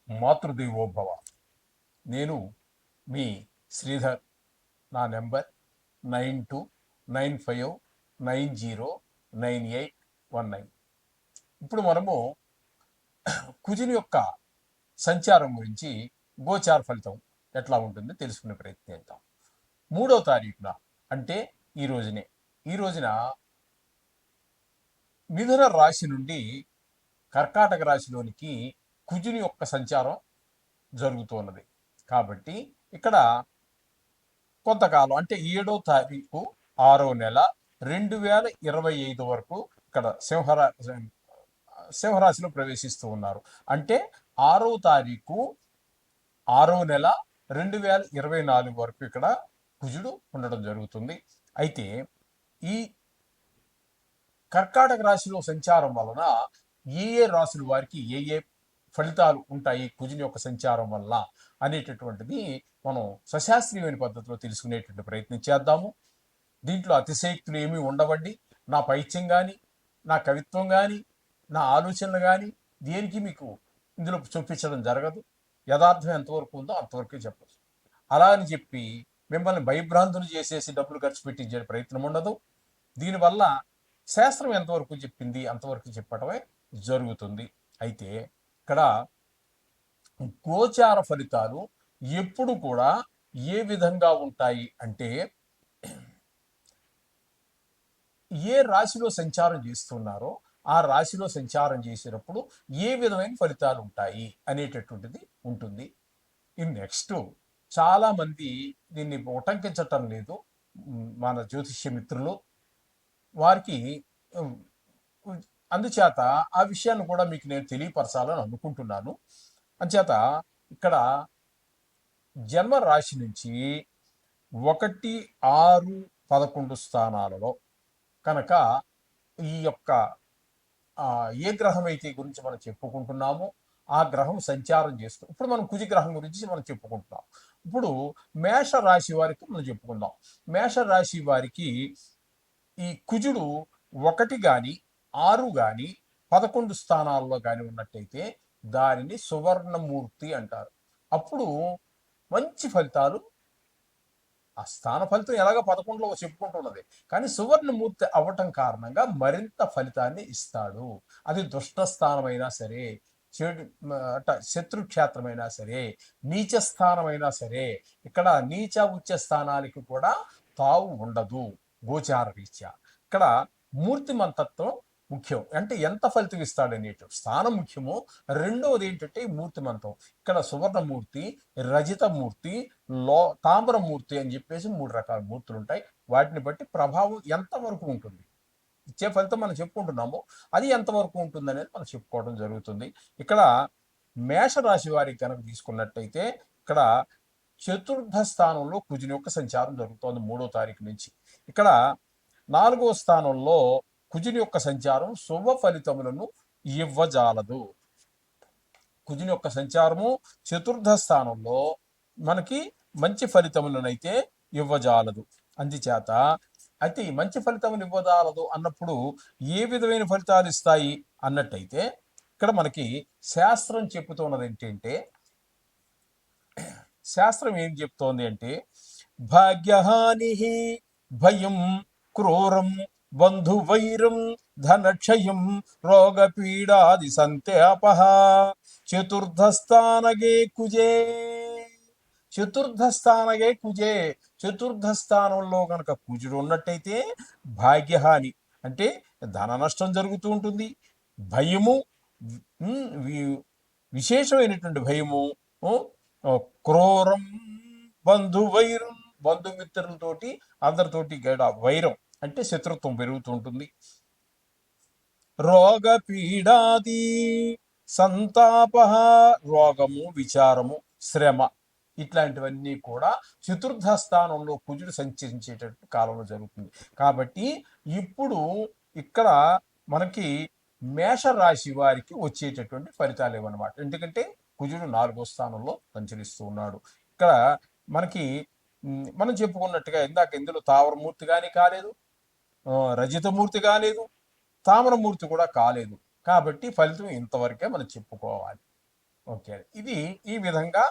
మాతృదేవోభవ. నేను మీ శ్రీధర్. నా నెంబర్ 9295909819. ఇప్పుడు మనము కుజుని యొక్క సంచారం గురించి, గోచార ఫలితం ఎట్లా ఉంటుందో తెలుసుకునే ప్రయత్నం చేద్దాం. 3వ తారీఖున అంటే ఈ రోజున మిథున రాశి నుండి కర్కాటక రాశిలోనికి కుజుని యొక్క సంచారం జరుగుతున్నది. కాబట్టి ఇక్కడ కొంతకాలం అంటే 7వ తారీఖు 6వ నెల 2025 వరకు ఇక్కడ సింహరాశిలో ప్రవేశిస్తూ ఉన్నారు. అంటే 6వ తారీఖు 6వ నెల 2024 వరకు ఇక్కడ కుజుడు ఉండడం జరుగుతుంది. అయితే ఈ కర్కాటక రాశిలో సంచారం వలన ఏ రాశుల వారికి ఏ ఫలితాలు ఉంటాయి కుజుని యొక్క సంచారం వల్ల అనేటటువంటిది మనం సశాస్త్రీయమైన పద్ధతిలో తెలుసుకునేటువంటి ప్రయత్నం చేద్దాము. దీంట్లో అతిశయక్తులు ఏమీ ఉండవండి. నా పైత్యం కానీ, నా కవిత్వం కానీ, నా ఆలోచనలు కానీ దేనికి మీకు ఇందులో చూపించడం జరగదు. యథార్థం ఎంతవరకు ఉందో అంతవరకే చెప్పచ్చు. అలా అని చెప్పి మిమ్మల్ని భయభ్రాంతులు చేసేసి డబ్బులు ఖర్చు పెట్టించే ప్రయత్నం ఉండదు. దీనివల్ల శాస్త్రం ఎంతవరకు చెప్పింది అంతవరకు చెప్పడమే జరుగుతుంది. అయితే ఇక్కడ గోచార ఫలితాలు ఎప్పుడు కూడా ఏ విధంగా ఉంటాయి అంటే, ఏ రాశిలో సంచారం చేస్తున్నారో ఆ రాశిలో సంచారం చేసేటప్పుడు ఏ విధమైన ఫలితాలు ఉంటాయి అనేటటువంటిది ఉంటుంది. ఈ నెక్స్ట్ చాలా మంది దీన్ని ఉటంకించటం లేదు. మన జ్యోతిష్య మిత్రులు వారికి అందుచేత ఆ విషయాన్ని కూడా మీకు నేను తెలియపరచాలని అనుకుంటున్నాను. అందుచేత ఇక్కడ జన్మ రాశి నుంచి 1, 6, 11 స్థానాలలో కనుక ఈ యొక్క ఏ గ్రహం అయితే గురించి మనం చెప్పుకుంటున్నామో ఆ గ్రహం సంచారం చేస్తూ, ఇప్పుడు మనం కుజ గ్రహం గురించి మనం చెప్పుకుంటున్నాం. ఇప్పుడు మేష రాశి వారికి మనం చెప్పుకుందాం. మేష రాశి వారికి ఈ కుజుడు 1 కానీ 6 కానీ 11 స్థానాల్లో కానీ ఉన్నట్టయితే దానిని సువర్ణమూర్తి అంటారు. అప్పుడు మంచి ఫలితాలు, ఆ స్థాన ఫలితం ఎలాగ 11లో చెప్పుకుంటున్నది, కానీ సువర్ణమూర్తి అవ్వటం కారణంగా మరింత ఫలితాన్ని ఇస్తాడు. అది దుష్ట స్థానమైనా సరే, చెడు శత్రుక్షేత్రమైనా సరే, నీచ స్థానమైనా సరే, ఇక్కడ నీచ ఉచ్చ స్థానానికి కూడా తావు ఉండదు గోచార రీత్యా. ఇక్కడ మూర్తిమంతత్వం ముఖ్యం. అంటే ఎంత ఫలితం ఇస్తాడనేటి స్థానం ముఖ్యము. రెండవది ఏంటంటే మూర్తిమంతం. ఇక్కడ సువర్ణమూర్తి, రజితమూర్తి, తామ్రమూర్తి అని చెప్పేసి 3 రకాల మూర్తులు ఉంటాయి. వాటిని బట్టి ప్రభావం ఎంతవరకు ఉంటుంది, ఇచ్చే ఫలితం మనం చెప్పుకుంటున్నాము, అది ఎంతవరకు ఉంటుంది అనేది మనం చెప్పుకోవడం జరుగుతుంది. ఇక్కడ మేషరాశి వారికి కనుక తీసుకున్నట్టయితే ఇక్కడ చతుర్థ స్థానంలో కుజుని యొక్క సంచారం జరుగుతోంది 3వ తారీఖు నుంచి. ఇక్కడ 4వ స్థానంలో కుజుని యొక్క సంచారం శుభ ఫలితములను ఇవ్వజాలదు. కుజుని యొక్క సంచారము చతుర్థ స్థానంలో మనకి మంచి ఫలితములనైతే ఇవ్వజాలదు. అందుచేత అయితే ఈ మంచి ఫలితములు ఇవ్వజాలదు అన్నప్పుడు ఏ విధమైన ఫలితాలు ఇస్తాయి అన్నట్టయితే ఇక్కడ మనకి శాస్త్రం చెప్పుతున్నది ఏంటంటే, శాస్త్రం ఏం చెప్తోంది అంటే, భాగ్యహాని భయం క్రూరం బంధువైరం ధనక్షయం రోగపీడాది సంతాపః చతుర్థస్థానగే కుజే. చతుర్థస్థానగే కుజే. చతుర్థ స్థానంలో కనుక కుజుడు ఉన్నట్టయితే భాగ్యహాని అంటే ధన నష్టం జరుగుతూ ఉంటుంది. భయము, విశేషమైనటువంటి భయము, క్రూరం బంధువైరం, బంధుమిత్రులతోటి అందరితోటి వైరం అంటే శత్రుత్వం పెరుగుతుంటుంది. రోగ పీడాది సంతాప, రోగము, విచారము, శ్రమ ఇట్లాంటివన్నీ కూడా చతుర్థ స్థానంలో కుజుడు సంచరించేటట్టు కాలంలో జరుగుతుంది. కాబట్టి ఇప్పుడు ఇక్కడ మనకి మేషరాశి వారికి వచ్చేటటువంటి ఫలితాలు ఏమన్నమాట. ఎందుకంటే కుజుడు 4వ స్థానంలో సంచరిస్తూ ఉన్నాడు. ఇక్కడ మనకి మనం చెప్పుకున్నట్టుగా ఇందాక ఇందులో తావరమూర్తి కానీ కాలేదు, రజితమూర్తి కాలేదు, తామ్రమూర్తి కూడా కాలేదు. కాబట్టి ఫలితం ఇంతవరకే మనం చెప్పుకోవాలి. ఓకే. ఇది ఈ విధంగా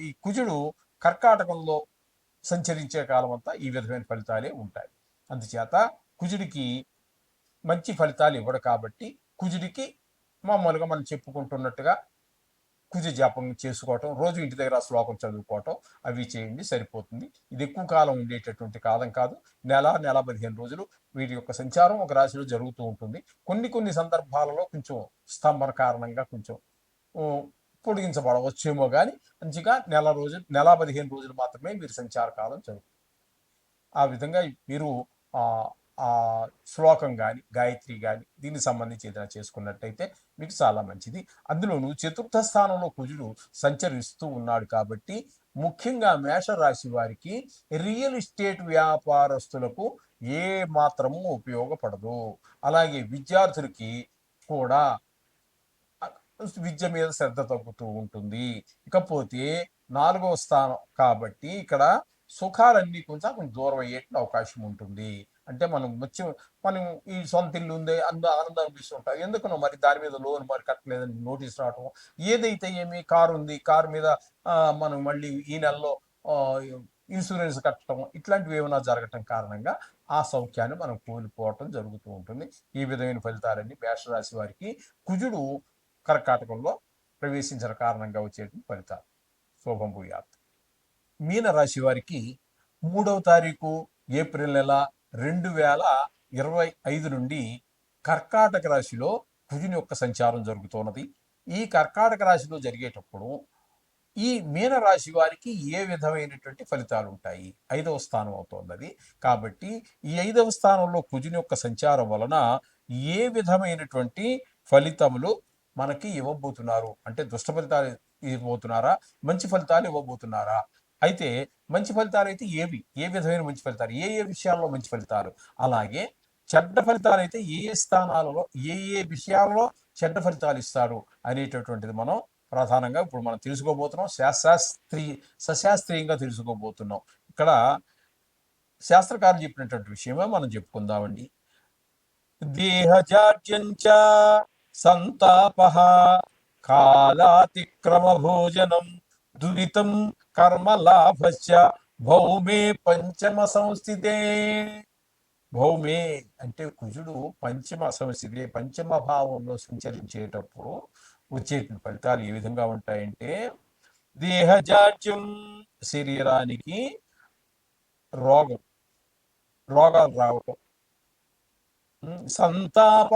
ఈ కుజుడు కర్కాటకంలో సంచరించే కాలం అంతా ఈ విధమైన ఫలితాలే ఉంటాయి. అందుచేత కుజుడికి మంచి ఫలితాలు ఇవ్వడు కాబట్టి కుజుడికి మామూలుగా మనం చెప్పుకుంటున్నట్టుగా కుజ జపం చేసుకోవటం, రోజు ఇంటి దగ్గర శ్లోకం చదువుకోవటం, అవి చేయండి సరిపోతుంది. ఇది ఎక్కువ కాలం ఉండేటటువంటి కాలం కాదు. నెల 15 రోజులు వీటి యొక్క సంచారం ఒక రాశిలో జరుగుతూ ఉంటుంది. కొన్ని సందర్భాలలో కొంచెం స్తంభన కారణంగా కొంచెం పొడిగించబడవచ్చేమో కానీ మంచిగా నెల 15 రోజులు మాత్రమే మీరు సంచార కాలం జరుగుతుంది. ఆ విధంగా మీరు ఆ శ్లోకం కానీ గాయత్రి కానీ దీనికి సంబంధించి ఏదైనా చేసుకున్నట్టయితే మీకు చాలా మంచిది. అందులోనూ చతుర్థ స్థానంలో కుజుడు సంచరిస్తూ ఉన్నాడు కాబట్టి ముఖ్యంగా మేషరాశి వారికి రియల్ ఎస్టేట్ వ్యాపారస్తులకు ఏ మాత్రము ఉపయోగపడదు. అలాగే విద్యార్థులకి కూడా విద్య మీద శ్రద్ధ తగ్గుతూ ఉంటుంది. ఇకపోతే 4వ స్థానం కాబట్టి ఇక్కడ సుఖాలన్నీ కొంచెం దూరం అయ్యేటువంటి అవకాశం ఉంటుంది. అంటే మనం ఈ సొంత ఇల్లు ఉంది ఆనందం అనిపిస్తుంటాం, ఎందుకనో మరి దాని మీద లోన్ మరి కట్టలేదని నోటీస్ రావటం, ఏదైతే ఏమి కారు ఉంది కారు మీద మనం మళ్ళీ ఈ నెలలో ఇన్సూరెన్స్ కట్టడం, ఇట్లాంటివి ఏమైనా జరగటం కారణంగా ఆ సౌఖ్యాన్ని మనం కోల్పోవటం జరుగుతూ ఉంటుంది. ఈ విధమైన ఫలితాలన్నీ మేషరాశి వారికి కుజుడు కర్కాటకంలో ప్రవేశించిన కారణంగా వచ్చేటువంటి ఫలితాలు. శోభం భూయాత్. మీనరాశి వారికి 3వ తారీఖు ఏప్రిల్ నెల 2025 నుండి కర్కాటక రాశిలో కుజుని యొక్క సంచారం జరుగుతున్నది. ఈ కర్కాటక రాశిలో జరిగేటప్పుడు ఈ మీనరాశి వారికి ఏ విధమైనటువంటి ఫలితాలు ఉంటాయి? 5వ స్థానం అవుతోంది. కాబట్టి ఈ 5వ స్థానంలో కుజుని యొక్క సంచారం వలన ఏ విధమైనటువంటి ఫలితములు మనకి ఇవ్వబోతున్నారు? అంటే దుష్ట ఫలితాలు ఇవ్వబోతున్నారా, మంచి ఫలితాలు ఇవ్వబోతున్నారా? అయితే మంచి ఫలితాలు అయితే ఏ విధమైన మంచి ఫలితాలు, ఏ విషయాల్లో మంచి ఫలితాలు, అలాగే చెడ్డ ఫలితాలు అయితే ఏ స్థానాలలో ఏ విషయాల్లో చెడ్డ ఫలితాలు ఇస్తాడు అనేటటువంటిది మనం ప్రధానంగా ఇప్పుడు మనం తెలుసుకోబోతున్నాం. సశాస్త్రీయంగా తెలుసుకోబోతున్నాం. ఇక్కడ శాస్త్రకారులు చెప్పినటువంటి విషయమే మనం చెప్పుకుందామండి. దేహజాడ్యంచ సంతాపః కాలాతిక్రమ భోజనం దురితం కర్మలాభశ్చ భౌమే పంచమ సంస్థితే. భౌమే అంటే కుజుడు పంచమ సంస్థితే, పంచమ భావంలో సంచరించేటప్పుడు వచ్చేటువంటి ఫలితాలు ఏ విధంగా ఉంటాయంటే, దేహజాడ్యం శరీరానికి రోగాలు రావటం, సంతాప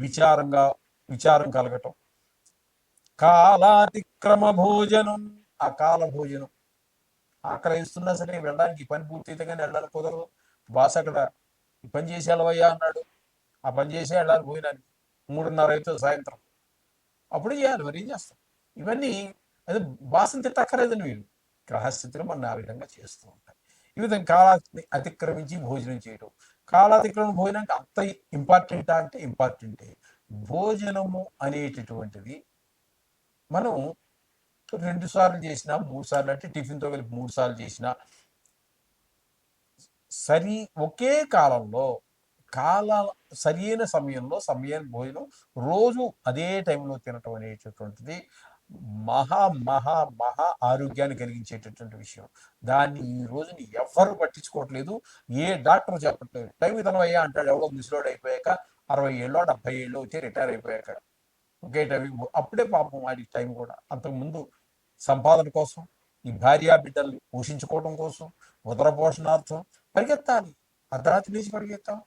విచారం కలగటం, కాలాతిక్రమ భోజనం అకాల భోజనం, ఆకలి వేస్తున్నా సరే వెళ్ళడానికి పని పూర్తయితే కానీ వెళ్ళాలి కుదరదు. బాస్ అక్కడ పని చేసి వెళ్ళవయ్యా అన్నాడు, ఆ పని చేసి వెళ్ళాలి పోయినానికి 3:30 అవుతుంది సాయంత్రం, అప్పుడు చేయాలి, మరి ఏం చేస్తాం. ఇవన్నీ అది బాసను తిట్టక్కర్లేదని వీళ్ళు గ్రహస్థితిలో మనం ఆ విధంగా చేస్తూ ఉంటాం. ఈ విధంగా కాలాన్ని అతిక్రమించి భోజనం చేయడం. కాలాతిక్రమణ భోజనానికి అంత ఇంపార్టెంటా అంటే ఇంపార్టెంటే. భోజనము అనేటటువంటిది మనం 2 సార్లు చేసినా 3 సార్లు అంటే టిఫిన్తో కలిపి 3 సార్లు చేసినా ఒకే కాలంలో సరైన సమయంలో భోజనం రోజు అదే టైంలో తినటం అనేటటువంటిది మహా మహా మహా ఆరోగ్యాన్ని కలిగించేటటువంటి విషయం. దాన్ని ఈ రోజుని ఎవ్వరు పట్టించుకోవట్లేదు. ఏ డాక్టర్ చెప్పట్లేదు. టైం తినవయ్యా అంటాడు ఎవడో ముసలోడు అయిపోయాక, 60 ఏళ్ళో 70 ఏళ్ళు వచ్చి రిటైర్ అయిపోయాక ఒకే టైం. అప్పుడే పాపం వాడి టైం కూడా అంతకుముందు సంపాదన కోసం, ఈ భార్యా బిడ్డల్ని పోషించుకోవడం కోసం, ఉదర పోషణార్థం పరిగెత్తాలి. అర్ధరాత్రి లేచి పరిగెత్తాం,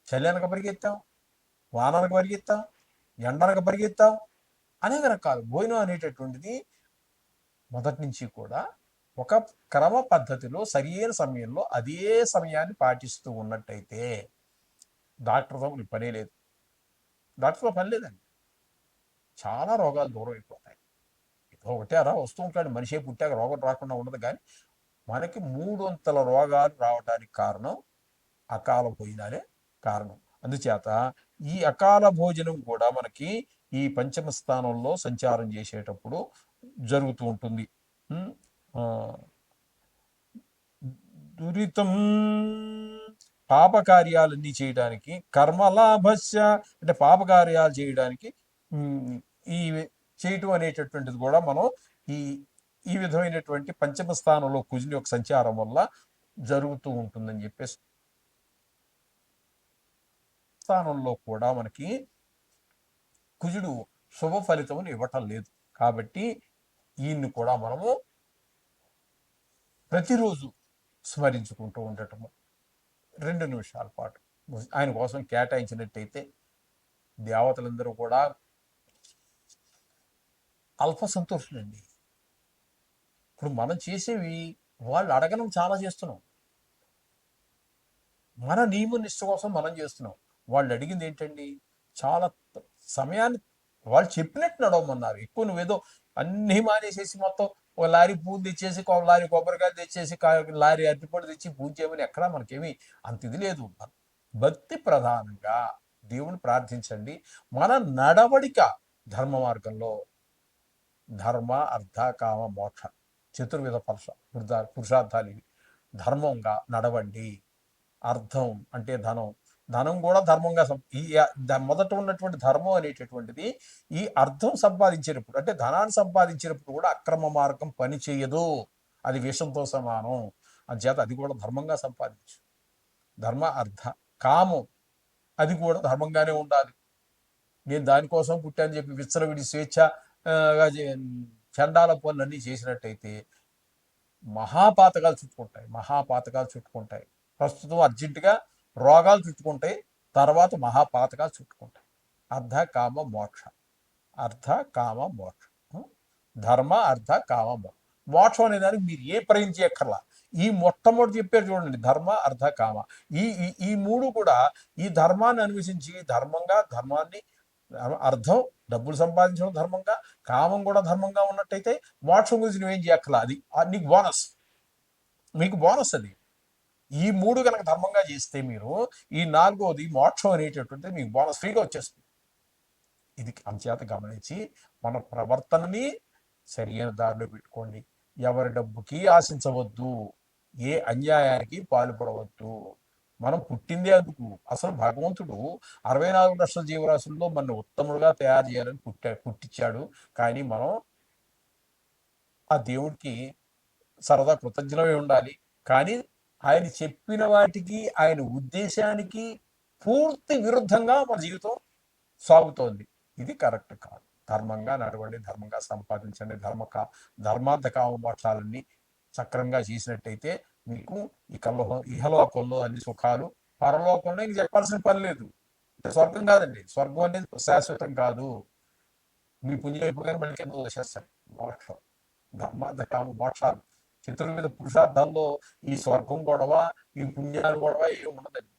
చలి అనక పరిగెత్తాం, వాననక పరిగెత్తాం, ఎండనక పరిగెత్తాం, అనేక రకాలు. భోజనం అనేటటువంటిది మొదటి నుంచి కూడా ఒక క్రమ పద్ధతిలో సరియైన సమయంలో అదే సమయాన్ని పాటిస్తూ ఉన్నట్టయితే డాక్టర్తో పనే లేదు. డాక్టర్తో పని లేదండి. చాలా రోగాలు దూరం అయిపోతాయి. ఒకటే అలా వస్తూ ఉంటాడు, మనిషే పుట్టాక రోగం రాకుండా ఉండదు. కానీ మనకి 300 రోగాలు రావడానికి కారణం అకాల భోజనాలే కారణం. అందుచేత ఈ అకాల భోజనం కూడా మనకి ఈ పంచమ స్థానంలో సంచారం చేసేటప్పుడు జరుగుతూ ఉంటుంది. దురితం పాపకార్యాలన్నీ చేయడానికి, కర్మలాభస్య అంటే పాపకార్యాలు చేయడానికి ఈ చేయటం అనేటటువంటిది కూడా మనం ఈ ఈ విధమైనటువంటి పంచమ స్థానంలో కుజుని యొక్క సంచారం వల్ల జరుగుతూ ఉంటుందని చెప్పేసి స్థానంలో కూడా మనకి కుజుడు శుభ ఫలితమును ఇవ్వటం లేదు. కాబట్టి ఈయన్ని కూడా మనము ప్రతిరోజు స్మరించుకుంటూ ఉండటము 2 నిమిషాల పాటు ఆయన కోసం కేటాయించినట్టయితే దేవతలందరూ కూడా అల్ప సంతోషులండి. ఇప్పుడు మనం చేసేవి వాళ్ళు అడగడం చాలా చేస్తున్నాం, మన నియమ నిష్ట కోసం మనం చేస్తున్నాం. వాళ్ళు అడిగింది ఏంటండి, చాలా సమయాన్ని వాళ్ళు చెప్పినట్టు నడవమన్నారు. ఎక్కువ నువ్వేదో అన్నీ మానేసేసి మొత్తం ఒక లారీ పూలు తెచ్చేసి లారీ కొబ్బరికాయలు తెచ్చేసి లారీ అరటిపళ్ళు తెచ్చి పూజ చేయమని ఎక్కడా మనకేమి అంత ఇది లేదు. భక్తి ప్రధానంగా దేవుని ప్రార్థించండి. మన నడవడిక ధర్మ మార్గంలో ధర్మ అర్థ కామ మోక్ష చతుర్విధ పురుషార్థాలు ఇవి. ధర్మంగా నడవండి. అర్థం అంటే ధనం, ధనం కూడా ధర్మంగా ఈ మొదట ఉన్నటువంటి ధర్మం అనేటటువంటిది ఈ అర్థం సంపాదించినప్పుడు అంటే ధనాన్ని సంపాదించినప్పుడు కూడా అక్రమ మార్గం పని చేయదు, అది విషంతో సమానం. అంచేత అది కూడా ధర్మంగా సంపాదించు. ధర్మ అర్థ కామం అది కూడా ధర్మంగానే ఉండాలి. నేను దానికోసం పుట్టాను చెప్పి విచ్చలవిడి స్వేచ్ఛ చండాల పనులన్నీ చేసినట్టయితే మహాపాతకాలు చుట్టుకుంటాయి. ప్రస్తుతం అర్జెంటుగా రోగాలు చుట్టుకుంటాయి, తర్వాత మహాపాతకాలు చుట్టుకుంటాయి. అర్ధ కామ మోక్ష, ధర్మ అర్థ కామ మోక్షం అనే దానికి మీరు ఏ ప్రయత్నం చేయక్కర్లా. ఈ మొట్టమొదటి చెప్పారు చూడండి, ధర్మ అర్థ కామ. ఈ ఈ మూడు కూడా ఈ ధర్మాన్ని అన్వేషించి ధర్మాన్ని అర్థం డబ్బులు సంపాదించడం ధర్మంగా, కామం కూడా ధర్మంగా ఉన్నట్టయితే మోక్షం గురించి నువ్వేం చేయక్కర్లా. అది నీకు బోనస్, మీకు బోనస్ అది. ఈ మూడు కనుక ధర్మంగా చేస్తే మీరు ఈ 4వది మోక్షం అనేటటువంటిది మీకు బోనస్ ఫ్రీగా వచ్చేస్తుంది. ఇది అంచేత గమనించి మన ప్రవర్తనని సరైన దారిలో పెట్టుకోండి. ఎవరి డబ్బుకి ఆశించవద్దు, ఏ అన్యాయానికి పాల్పడవద్దు. మనం పుట్టిందే అందుకు. అసలు భగవంతుడు 64 లక్షల జీవరాశుల్లో మన ఉత్తముడుగా తయారు చేయాలని పుట్టించాడు. కానీ మనం ఆ దేవుడికి సరదా కృతజ్ఞమై ఉండాలి. కానీ ఆయన చెప్పిన వాటికి, ఆయన ఉద్దేశానికి పూర్తి విరుద్ధంగా మన జీవితం సాగుతోంది. ఇది కరెక్ట్ కాదు. ధర్మంగా నడవండి, ధర్మంగా సంపాదించండి, ధర్మార్థ కామ మోక్షాలన్నీ సక్రమంగా చేసినట్టయితే మీకు ఇహలోకంలో అన్ని సుఖాలు, పరలోకంలో ఇంక చెప్పాల్సిన పని లేదు. స్వర్గం కాదండి, స్వర్గం అనేది శాశ్వతం కాదు. మీ పుణ్యం అయిపోగానే మళ్ళీ కింద వచ్చేస్తాడు. మోక్షం, ధర్మార్థ కామ మోక్షాలు చతుర్విధ పురుషార్థాల్లో ఈ స్వర్గం గొడవ, ఈ పుణ్యాలు గొడవ ఏమి ఉండదండి.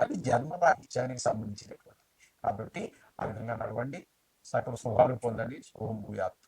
అది జన్మరాహిత్యానికి సంబంధించినటువంటి. కాబట్టి ఆ విధంగా నడవండి, సకల శుభాలు పొందండి. శుభం భూయాత్.